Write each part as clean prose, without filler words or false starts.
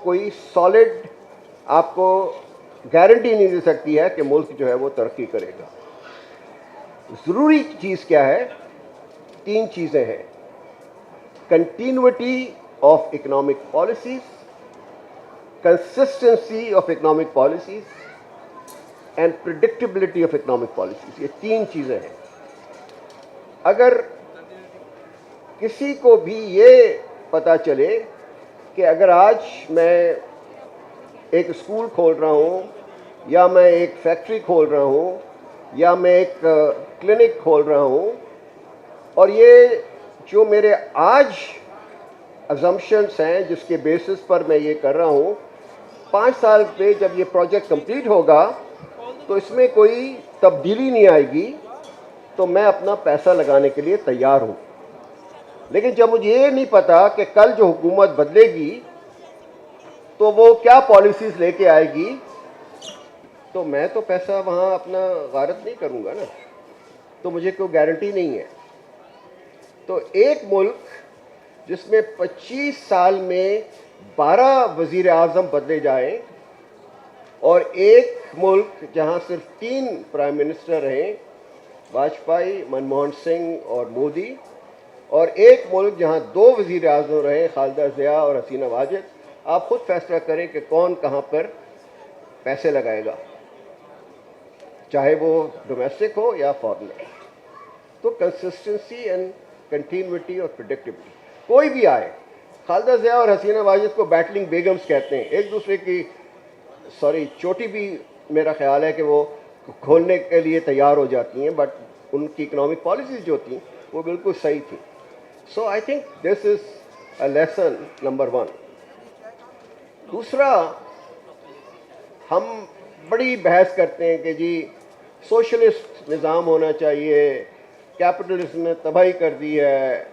کوئی سالڈ آپ کو گارنٹی نہیں دے سکتی ہے کہ ملک جو ہے وہ ترقی کرے گا. ضروری چیز کیا ہے؟ 3 چیزیں ہیں: continuity of economic policies, consistency of economic policies and predictability of economic policies. یہ 3 چیزیں ہیں. اگر کسی کو بھی یہ پتہ چلے کہ اگر آج میں ایک اسکول کھول رہا ہوں, یا میں ایک فیکٹری کھول رہا ہوں, یا میں ایک کلینک کھول رہا ہوں, اور یہ جو میرے آج ازمپشنس ہیں جس کے بیسس پر میں یہ کر رہا ہوں, 5 سال پہ جب یہ پروجیکٹ کمپلیٹ ہوگا تو اس میں کوئی تبدیلی نہیں آئے گی, تو میں اپنا پیسہ لگانے کے لیے تیار ہوں. لیکن جب مجھے یہ نہیں پتا کہ کل جو حکومت بدلے گی تو وہ کیا پالیسیز لے کے آئے گی, تو میں تو پیسہ وہاں اپنا غارت نہیں کروں گا نا, تو مجھے کوئی گارنٹی نہیں ہے. تو ایک ملک جس میں 25 سال میں 12 وزیر اعظم بدلے جائیں, اور ایک ملک جہاں صرف 3 پرائم منسٹر رہیں, واجپئی, منموہن سنگھ اور مودی, اور ایک ملک جہاں 2 وزیر اعظم رہے, خالدہ ضیاء اور حسینہ واجد, آپ خود فیصلہ کریں کہ کون کہاں پر پیسے لگائے گا, چاہے وہ ڈومیسٹک ہو یا فارنر. تو کنسسٹنسی اینڈ کنٹینیوٹی اور پریڈکٹیبلٹی. کوئی بھی آئے, خالدہ ضیاء اور حسینہ واجد کو بیٹلنگ بیگمز کہتے ہیں, ایک دوسرے کی چوٹی بھی میرا خیال ہے کہ وہ کھولنے کے لیے تیار ہو جاتی ہیں, بٹ ان کی اکنامک پالیسیز جو تھیں وہ بالکل صحیح تھیں. So I think this is a lesson number 1. دوسرا, ہم بڑی بحث کرتے ہیں کہ جی سوشلسٹ نظام ہونا چاہیے, کیپٹلزم نے تباہی کر دی ہے,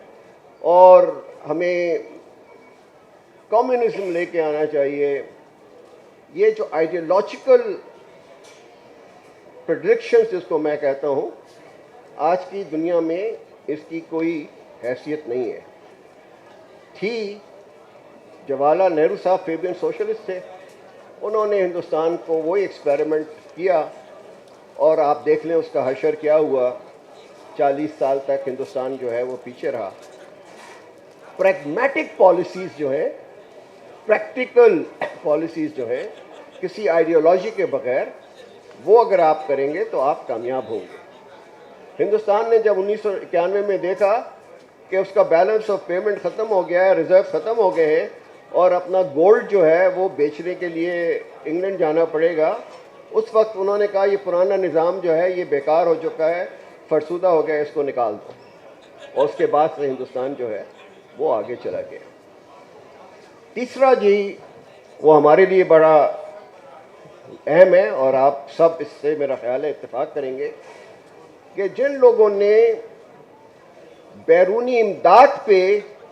اور ہمیں کمیونزم لے کے آنا چاہیے. یہ جو آئیڈیالوجیکل پریڈکشنز جس کو میں کہتا ہوں, آج کی دنیا میں اس کی کوئی حیثیت نہیں ہے. تھی جواہر لال نہرو صاحب فیبین سوشلسٹ تھے, انہوں نے ہندوستان کو وہی ایکسپیریمنٹ کیا, اور آپ دیکھ لیں اس کا حشر کیا ہوا. 40 سال تک ہندوستان جو ہے وہ پیچھے رہا. پریگمیٹک پالیسیز جو ہیں, پریکٹیکل پالیسیز جو ہیں, کسی آئیڈیالوجی کے بغیر, وہ اگر آپ کریں گے تو آپ کامیاب ہوں گے. ہندوستان نے جب 1991 میں دیکھا کہ اس کا بیلنس آف پیمنٹ ختم ہو گیا ہے, ریزرو ختم ہو گئے ہیں, اور اپنا گولڈ جو ہے وہ بیچنے کے لیے انگلینڈ جانا پڑے گا, اس وقت انہوں نے کہا یہ پرانا نظام جو ہے یہ بیکار ہو چکا ہے, فرسودہ ہو گیا, اس کو نکال دو. اور اس کے بعد سے ہندوستان جو ہے وہ آگے چلا گیا. تیسرا جی وہ ہمارے لیے بڑا اہم ہے, اور آپ سب اس سے میرا خیال ہے اتفاق کریں گے, کہ جن لوگوں نے بیرونی امداد پہ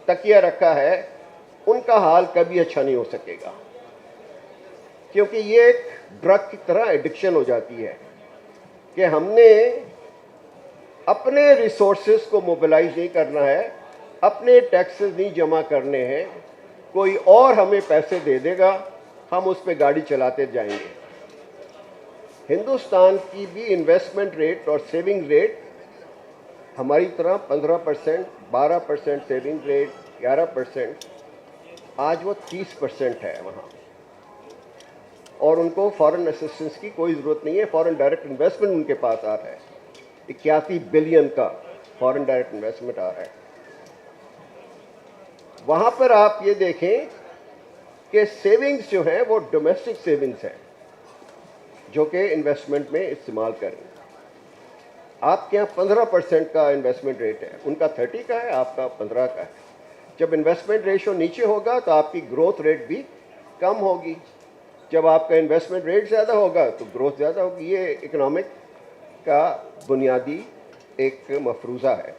تکیہ رکھا ہے ان کا حال کبھی اچھا نہیں ہو سکے گا, کیونکہ یہ ایک ڈرگ کی طرح ایڈکشن ہو جاتی ہے کہ ہم نے اپنے ریسورسز کو موبلائز نہیں کرنا ہے, اپنے ٹیکسز نہیں جمع کرنے ہیں, کوئی اور ہمیں پیسے دے دے گا, ہم اس پہ گاڑی چلاتے جائیں گے. ہندوستان کی بھی انویسٹمنٹ ریٹ اور سیونگ ریٹ ہماری طرح 15%, 12% سیونگ ریٹ, 11%, آج وہ 30% ہے وہاں, اور ان کو فارن اسسٹنس کی کوئی ضرورت نہیں ہے. فارن ڈائریکٹ انویسٹمنٹ ان کے پاس آ رہا ہے, 81 بلین کا فارن ڈائریکٹ انویسٹمنٹ آ رہا ہے. وہاں پر آپ یہ دیکھیں کہ سیونگز جو ہیں وہ ڈومیسٹک سیونگز ہیں جو کہ انویسٹمنٹ میں استعمال کریں. آپ کے یہاں 15% کا انویسٹمنٹ ریٹ ہے, ان کا 30 کا ہے, آپ کا 15 کا ہے. جب انویسٹمنٹ ریشو نیچے ہوگا تو آپ کی گروتھ ریٹ بھی کم ہوگی, جب آپ کا انویسٹمنٹ ریٹ زیادہ ہوگا تو گروتھ زیادہ ہوگی. یہ اکنامک کا بنیادی ایک مفروضہ ہے.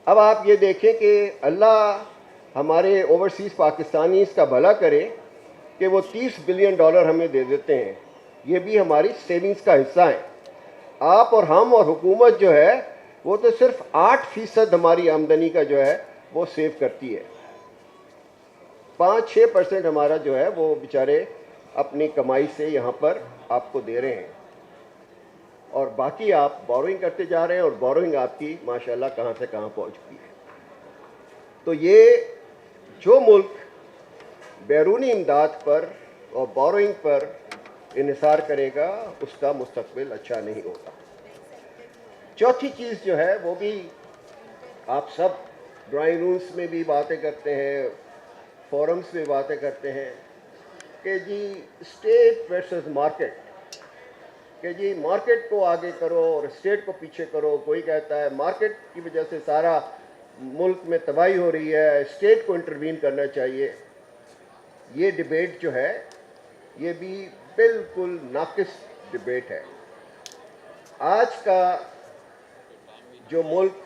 اب آپ یہ دیکھیں کہ اللہ ہمارے اوورسیز پاکستانیز کا بھلا کرے کہ وہ $30 بلین ہمیں دے دیتے ہیں, یہ بھی ہماری سیونگز کا حصہ ہیں. آپ اور ہم اور حکومت جو ہے وہ تو صرف 8% ہماری آمدنی کا جو ہے وہ سیو کرتی ہے. 5-6% ہمارا جو ہے وہ بیچارے اپنی کمائی سے یہاں پر آپ کو دے رہے ہیں، اور باقی آپ بوروئنگ کرتے جا رہے ہیں، اور بوروئنگ آپ کی ماشاءاللہ کہاں سے کہاں پہنچ گئی ہے۔ تو یہ جو ملک بیرونی امداد پر اور بوروئنگ پر انحصار کرے گا اس کا مستقبل اچھا نہیں ہوگا۔ چوتھی چیز جو ہے وہ بھی آپ سب ڈرائنگ رومس میں بھی باتیں کرتے ہیں، فورمز میں باتیں کرتے ہیں کہ جی اسٹیٹ ورسز مارکیٹ، کہ جی مارکیٹ کو آگے کرو اور اسٹیٹ کو پیچھے کرو۔ کوئی کہتا ہے مارکیٹ کی وجہ سے سارا ملک میں تباہی ہو رہی ہے، اسٹیٹ کو انٹروین کرنا چاہیے۔ یہ ڈبیٹ جو ہے یہ بھی بالکل ناقص ڈبیٹ ہے۔ آج کا جو ملک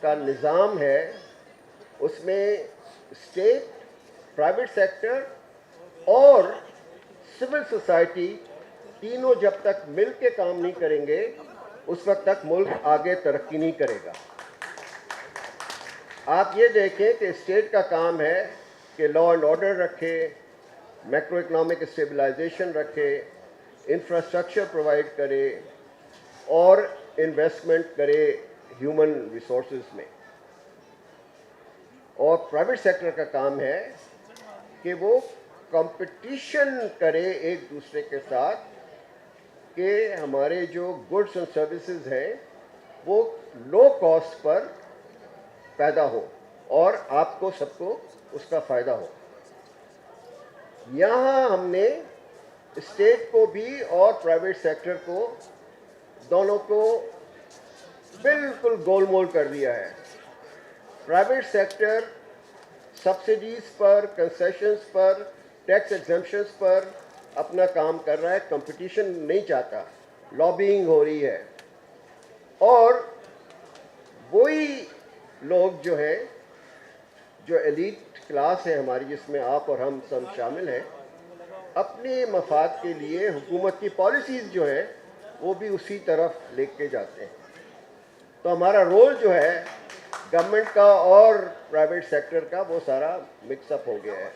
کا نظام ہے اس میں اسٹیٹ، پرائیویٹ سیکٹر اور سول سوسائٹی تینوں جب تک مل کے کام نہیں کریں گے اس وقت تک ملک آگے ترقی نہیں کرے گا۔ آپ یہ دیکھیں کہ اسٹیٹ کا کام ہے کہ لا اینڈ آرڈر رکھے، میکرو اکنامک اسٹیبلائزیشن رکھے، انفراسٹرکچر پرووائڈ کرے اور انویسٹمنٹ کرے ہیومن ریسورسز میں۔ اور پرائیویٹ سیکٹر کا کام ہے کہ وہ کمپٹیشن کرے ایک دوسرے کے ساتھ کہ ہمارے جو گڈس اینڈ سروسز ہیں وہ لو کاسٹ پر پیدا ہو اور آپ کو سب کو اس کا فائدہ ہو۔ یہاں ہم نے اسٹیٹ کو بھی اور پرائیویٹ سیکٹر کو دونوں کو بالکل گول مول کر دیا ہے۔ پرائیویٹ سیکٹر سبسڈیز پر، کنسیشنز پر، ٹیکس ایگزمپشنز پر اپنا کام کر رہا ہے، کمپٹیشن نہیں چاہتا، لابینگ ہو رہی ہے، اور وہی لوگ جو ہیں جو ایلیٹ کلاس ہے ہماری جس میں آپ اور ہم سب شامل ہیں، اپنے مفاد کے لیے حکومت کی پالیسیز جو ہیں وہ بھی اسی طرف لے کے جاتے ہیں۔ تو ہمارا رول جو ہے گورنمنٹ کا اور پرائیویٹ سیکٹر کا وہ سارا مکس اپ ہو گیا ہے۔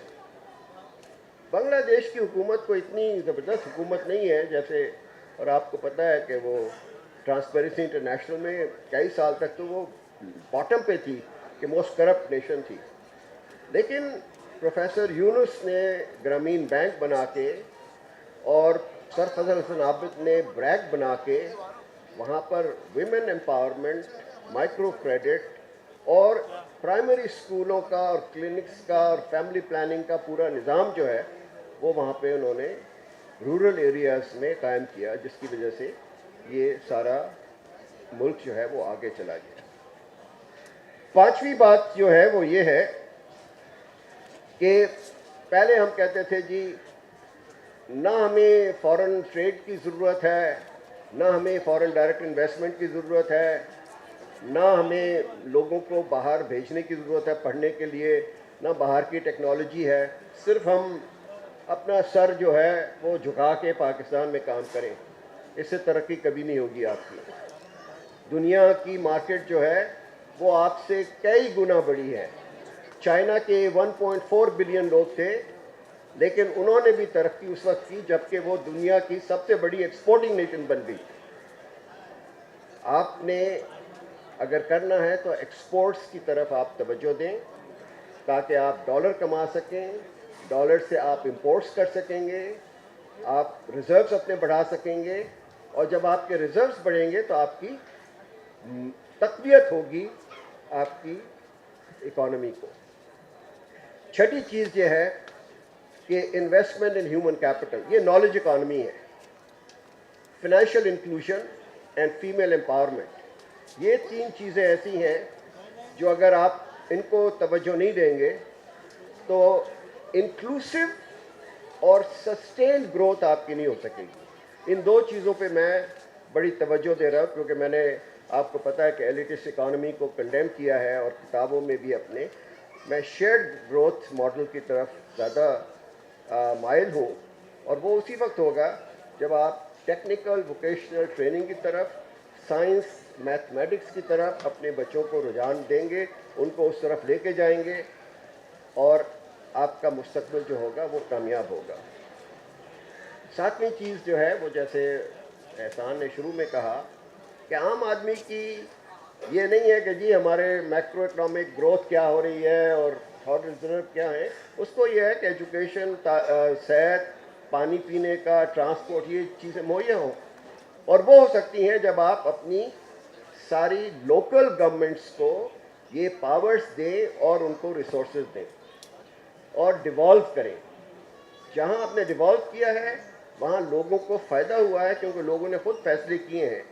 بنگلہ دیش کی حکومت کو اتنی زبردست حکومت نہیں ہے جیسے، اور آپ کو پتہ ہے کہ وہ ٹرانسپیرنسی انٹرنیشنل میں کئی سال تک تو وہ باٹم پہ تھی کہ موسٹ کرپٹ نیشن تھی، لیکن پروفیسر یونس نے گرامین بینک بنا کے اور سر فضل حسن عابد نے بریک بنا کے وہاں پر ویمن امپاورمنٹ، مائکرو کریڈٹ اور پرائمری اسکولوں کا اور کلینکس کا اور فیملی پلاننگ کا پورا نظام جو ہے وہ وہاں پہ انہوں نے رورل ایریاز میں قائم کیا، جس کی وجہ سے یہ سارا ملک جو ہے وہ آگے چلا گیا۔ پانچویں بات جو ہے وہ یہ ہے کہ پہلے ہم کہتے تھے جی نہ ہمیں فارن ٹریڈ کی ضرورت ہے، نہ ہمیں فارن ڈائریکٹ انویسٹمنٹ کی ضرورت ہے، نہ ہمیں لوگوں کو باہر بھیجنے کی ضرورت ہے پڑھنے کے لیے، نہ باہر کی ٹیکنالوجی ہے، صرف ہم اپنا سر جو ہے وہ جھکا کے پاکستان میں کام کریں، اس سے ترقی کبھی نہیں ہوگی آپ کی۔ دنیا کی مارکیٹ جو ہے وہ آپ سے کئی گنا بڑی ہے۔ چائنا کے 1.4 بلین لوگ تھے، لیکن انہوں نے بھی ترقی اس وقت کی جبکہ وہ دنیا کی سب سے بڑی ایکسپورٹنگ نیشن بن گئی۔ آپ نے اگر کرنا ہے تو ایکسپورٹس کی طرف آپ توجہ دیں تاکہ آپ ڈالر کما سکیں، ڈالر سے آپ امپورٹس کر سکیں گے، آپ ریزروز اپنے بڑھا سکیں گے، اور جب آپ کے ریزروز بڑھیں گے تو آپ کی تقویت ہوگی آپ کی اکانومی کو۔ چھٹی چیز یہ ہے کہ انویسٹمنٹ ان ہیومن کیپٹل، یہ نالج اکانومی ہے، financial inclusion and female empowerment, یہ تین چیزیں ایسی ہیں جو اگر آپ ان کو توجہ نہیں دیں گے تو انکلوسیو اور سسٹینڈ گروتھ آپ کی نہیں ہو سکے گی۔ ان دو چیزوں پہ میں بڑی توجہ دے رہا ہوں کیونکہ میں نے آپ کو پتہ ہے کہ ایلیٹسٹ اکانومی کو کنڈیم کیا ہے اور کتابوں میں بھی اپنے میں شیئرڈ گروتھ ماڈل کی طرف زیادہ مائل ہوں، اور وہ اسی وقت ہوگا جب آپ ٹیکنیکل ووکیشنل ٹریننگ کی طرف، سائنس میتھمیٹکس کی طرف اپنے بچوں کو رجحان دیں گے، ان کو اس طرف لے کے جائیں گے، اور آپ کا مستقبل جو ہوگا وہ کامیاب ہوگا. ساتویں چیز جو ہے وہ جیسے احسان نے شروع میں کہا کہ عام آدمی کی یہ نہیں ہے کہ جی ہمارے میکرو اکنامک گروتھ کیا ہو رہی ہے اور فارن ریزرو کیا ہے. اس کو یہ ہے کہ ایجوکیشن, صحت, پانی پینے کا, ٹرانسپورٹ, یہ چیزیں مہیا ہوں. اور وہ ہو سکتی ہیں جب آپ اپنی ساری لوکل گورنمنٹس کو یہ پاورز دیں اور ان کو ریسورسز دیں اور ڈیوالو کریں. جہاں آپ نے ڈیوالو کیا ہے وہاں لوگوں کو فائدہ ہوا ہے کیونکہ لوگوں نے خود فیصلے کیے ہیں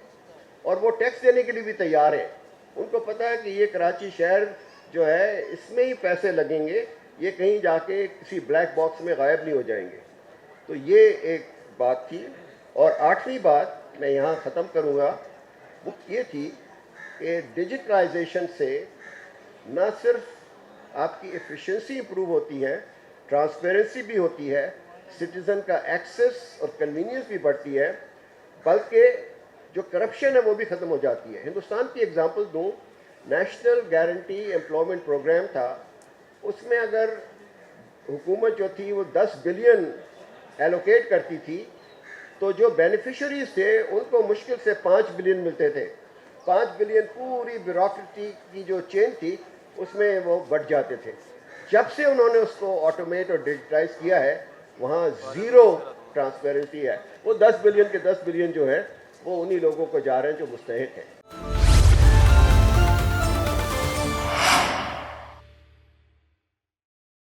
اور وہ ٹیکس دینے کے لیے بھی تیار ہیں. ان کو پتہ ہے کہ یہ کراچی شہر جو ہے اس میں ہی پیسے لگیں گے, یہ کہیں جا کے کسی بلیک باکس میں غائب نہیں ہو جائیں گے. تو یہ ایک بات تھی. اور آٹھویں بات میں یہاں ختم کروں گا, وہ یہ تھی کہ ڈیجیٹلائزیشن سے نہ صرف آپ کی ایفیشنسی امپروو ہوتی ہے, ٹرانسپیرنسی بھی ہوتی ہے, سٹیزن کا ایکسیس اور کنوینئنس بھی بڑھتی ہے, بلکہ جو کرپشن ہے وہ بھی ختم ہو جاتی ہے. ہندوستان کی ایگزامپل دوں, نیشنل گارنٹی امپلائمنٹ پروگرام تھا, اس میں اگر حکومت جو تھی وہ 10 بلین ایلوکیٹ کرتی تھی تو جو بینیفیشریز تھے ان کو مشکل سے 5 بلین ملتے تھے. 5 بلین پوری بیوروکریسی کی جو چین تھی اس میں وہ بڑھ جاتے تھے. جب سے انہوں نے اس کو آٹومیٹ اور ڈیجیٹائز کیا ہے وہاں زیرو ٹرانسپیرنسی ہے. وہ 10 بلین کے 10 بلین جو ہے وہ انہی لوگوں کو جا رہے ہیں جو مستحق ہیں.